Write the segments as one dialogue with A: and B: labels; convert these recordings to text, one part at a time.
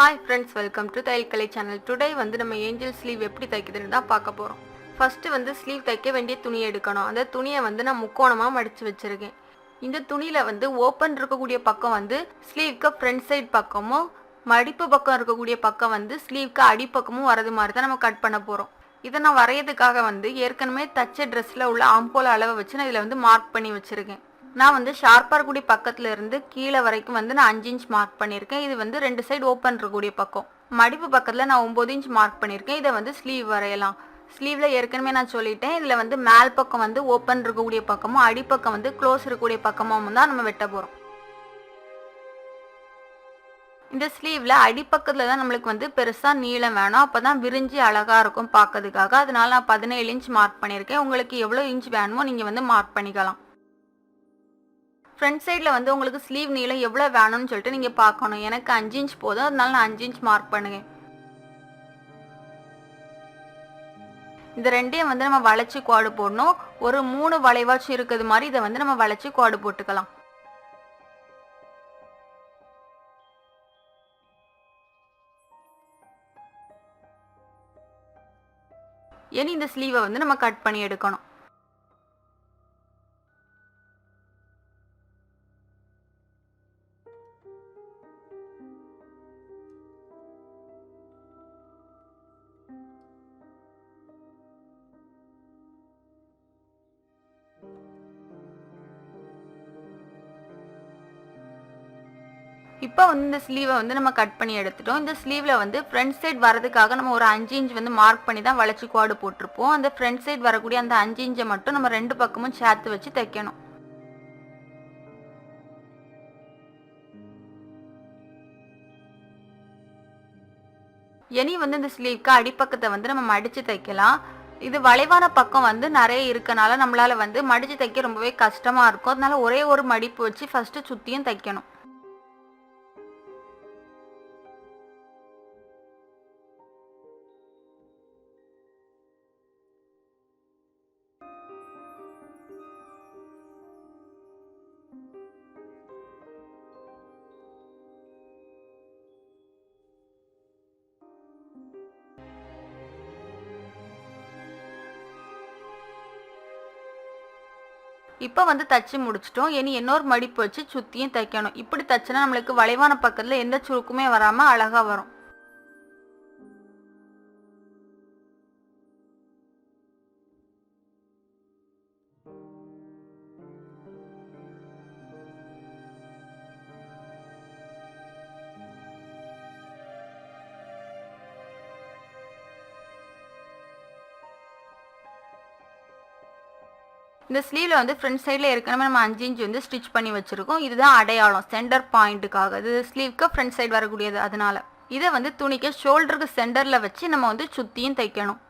A: Hi friends, welcome to Thaiyal Kalai channel. Today வந்து நம்ம angel sleeve எப்படி தைக்கிறதுன்னு தான் பார்க்க போறோம். First வந்து sleeve தைக்க வேண்டிய துணி எடுக்கணும். அந்த துணியை வந்து நான் முக்கோணமா மடிச்சு வச்சிருக்கேன். இந்த துணியில வந்து ஓபன் இருக்கக்கூடிய பக்கம் வந்து ஸ்லீவ்க்கு ஃப்ரண்ட் சைடு பக்கமும் மடிப்பு பக்கம் இருக்கக்கூடிய பக்கம் வந்து ஸ்லீவ்க்கு அடிப்பக்கமும் வரது மாதிரி தான் நம்ம கட் பண்ண போறோம். இதை நான் வரையதுக்காக வந்து ஏற்கனவே தச்ச ட்ரெஸ்ல உள்ள ஆம்போல் அளவை வச்சு நான் இதில் வந்து மார்க் பண்ணி வச்சிருக்கேன். நான் வந்து ஷார்ப்பாக இருக்கக்கூடிய பக்கத்துல இருந்து கீழே வரைக்கும் வந்து நான் 5 இன்ச் மார்க் பண்ணியிருக்கேன். இது வந்து 2 சைடு ஓப்பன் இருக்கக்கூடிய பக்கம். மடிப்பு பக்கத்தில் நான் 9 இன்ச் மார்க் பண்ணியிருக்கேன். இதை வந்து ஸ்லீவ் வரையலாம். ஸ்லீவ்ல ஏற்கனவே நான் சொல்லிட்டேன். இதில் வந்து மேல் பக்கம் வந்து ஓப்பன் இருக்கக்கூடிய பக்கமும் அடிப்பக்கம் வந்து க்ளோஸ் இருக்கக்கூடிய பக்கமும் தான் நம்ம வெட்ட போகிறோம். இந்த ஸ்லீவ்ல அடிப்பக்கத்துல தான் நம்மளுக்கு வந்து பெருசா நீளம் வேணும். அப்பதான் விரிஞ்சி அழகா இருக்கும் பார்க்கறதுக்காக. அதனால நான் 17 இன்ச் மார்க் பண்ணியிருக்கேன். உங்களுக்கு எவ்வளோ இன்ச் வேணுமோ நீங்க வந்து மார்க் பண்ணிக்கலாம். ஃப்ரண்ட் சைடில் வந்து உங்களுக்கு ஸ்லீவ் நீளம் எவ்வளோ வேணும்னு சொல்லிட்டு நீங்கள் பார்க்கணும். எனக்கு 5 இன்ச் போதும், அதனால நான் 5 இன்ச் மார்க் பண்ணுவேன். இந்த ரெண்டையும் வந்து நம்ம வளைச்சி கோடு போடணும். ஒரு 3 வளைவாச்சும் இருக்கிறது மாதிரி இதை வந்து நம்ம வளைச்சி கோடு போட்டுக்கலாம். இனி இந்த ஸ்லீவை வந்து நம்ம கட் பண்ணி எடுக்கணும். இப்போ வந்து இந்த ஸ்லீவை வந்து நம்ம கட் பண்ணி எடுத்துட்டோம். இந்த ஸ்லீவ்ல வந்து ஃப்ரண்ட் சைடு வரதுக்காக நம்ம ஒரு 5 இன்ச் வந்து மார்க் பண்ணி தான் வளைச்சி கோடு போட்டிருப்போம். அந்த ஃப்ரண்ட் சைடு வரக்கூடிய அந்த 5 இன்ச்சை மட்டும் நம்ம 2 பக்கமும் சேர்த்து வச்சு தைக்கணும். இனி வந்து இந்த ஸ்லீவ்க்கு அடிப்பக்கத்தை வந்து நம்ம மடிச்சு தைக்கலாம். இது வளைவான பக்கம் வந்து நிறைய இருக்கனால நம்மளால வந்து மடிச்சு தைக்க ரொம்பவே கஷ்டமா இருக்கும். அதனால ஒரே ஒரு மடிப்பு வச்சு ஃபர்ஸ்ட் சுத்தியும் தைக்கணும். இப்போ வந்து தச்சு முடிச்சிட்டோம். இனி இன்னொரு மடிப்பு வச்சு சுத்தியும் தைக்கணும். இப்படி தச்சுனா நம்மளுக்கு வளைவான பக்கத்துல எந்த சுருக்குமே வராம அழகா வரும். இந்த ஸ்லீவ்ல வந்து ஃப்ரண்ட் சைடில் ஏற்கனவே நம்ம 5 இன்ச் வந்து ஸ்டிச் பண்ணி வச்சிருக்கோம். இதுதான் அடையாளம் சென்டர் பாயிண்ட்டுக்காக. இது ஸ்லீவ்க்கு ஃப்ரண்ட் சைடு வரக்கூடியது. அதனால இதை வந்து துணிக்கு ஷோல்டருக்கு சென்டரில் வச்சு நம்ம வந்து சுற்றியும் தைக்கணும்.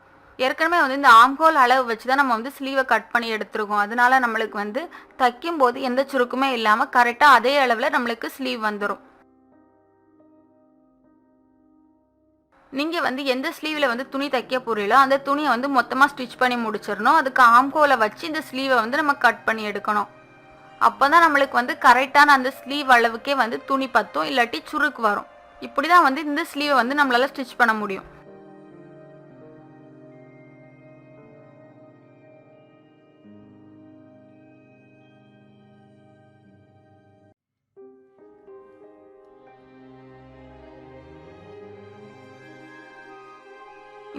A: ஏற்கனவே வந்து இந்த ஆம்ஹோல் அளவு வச்சு தான் நம்ம வந்து ஸ்லீவை கட் பண்ணி எடுத்துருக்கோம். அதனால நம்மளுக்கு வந்து தைக்கும் போது எந்த சுருக்குமே இல்லாமல் கரெக்டாக அதே அளவில் நம்மளுக்கு ஸ்லீவ் வந்துடும். நீங்கள் வந்து எந்த ஸ்லீவில் வந்து துணி தைக்க போறீங்களோ அந்த துணியை வந்து மொத்தமாக ஸ்டிச் பண்ணி முடிச்சிடணும். அதுக்கு ஆம்கோலை வச்சு இந்த ஸ்லீவை வந்து நம்ம கட் பண்ணி எடுக்கணும். அப்போ தான் நம்மளுக்கு வந்து கரெக்டான அந்த ஸ்லீவ் அளவுக்கே வந்து துணி பத்தும், இல்லாட்டி சுருக்கு வரும். இப்படி தான் வந்து இந்த ஸ்லீவை வந்து நம்மளால ஸ்டிச் பண்ண முடியும்.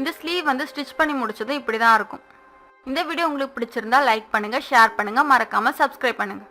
A: இந்த ஸ்லீவ் வந்து ஸ்டிச் பண்ணி முடிச்சதும் இப்படி தான் இருக்கும். இந்த வீடியோ உங்களுக்கு பிடிச்சிருந்தா லைக் பண்ணுங்க, ஷேர் பண்ணுங்க, மறக்காம சப்ஸ்கிரைப் பண்ணுங்க.